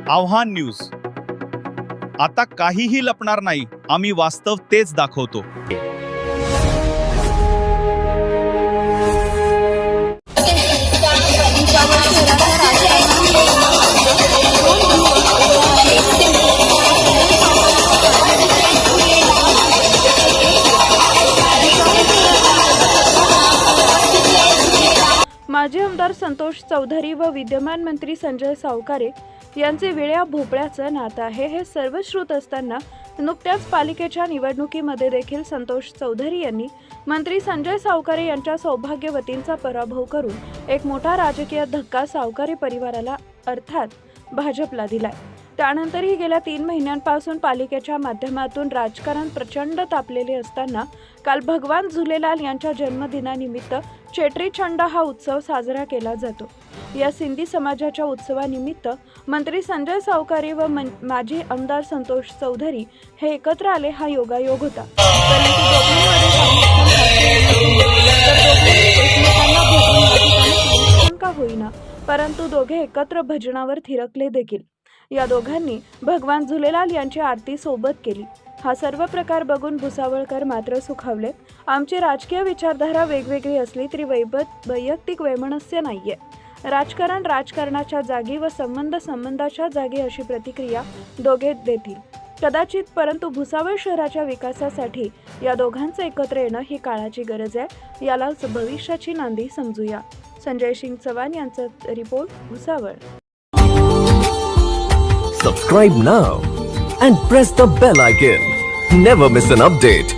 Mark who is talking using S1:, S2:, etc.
S1: आव्हान न्यूज. आता काहीही लपणार नाही, आम्ही वास्तव तेच दाखवतो.
S2: माजी आमदार संतोष चौधरी व विद्यमान मंत्री संजय सावकारे यांचे विळ्या भोपळ्याचं नातं आहे हे सर्वश्रुत असताना नुकत्याच पालिकेच्या निवडणुकीमध्ये देखील संतोष चौधरी यांनी मंत्री संजय सावकारे यांच्या सौभाग्यवतींचा पराभव करून एक मोठा राजकीय धक्का सावकारे परिवाराला अर्थात भाजपला दिलाय. त्यानंतरही गेल्या 3 महिन्यांपासून पालिकेच्या माध्यमातून राजकारण प्रचंड तापलेले असताना काल भगवान झुलेलाल यांच्या जन्मदिनानिमित्त चेट्री चंड हा उत्सव साजरा केला जातो. या सिंधी समाजाच्या उत्सवानिमित्त मंत्री संजय सावकारे व माजी आमदार संतोष चौधरी हे एकत्र आले हा योगायोग होता. परंतु दोघे एकत्र भजनावर थिरकले देखील. या दोघांनी भगवान झुलेलाल यांची आरती सोबत केली. हा सर्व प्रकार बघून भुसावळकर मात्र सुखावले. आमची राजकीय विचारधारा वेगवेगळी असली तरी वैयक्तिक वैमनस्य नाहीये. राजकारण राजकारणाच्या जागी व संबंध संबंधाच्या जागी अशी प्रतिक्रिया दोघे देतील कदाचित. परंतु भुसावळ शहराच्या विकासासाठी या दोघांचं एकत्र येणं ही काळाची गरज आहे. यालाच भविष्याची नांदी समजूया. संजय सिंग चव्हाण यांचा report, Bhusawal.
S3: Subscribe now and press the bell icon. Never miss an update.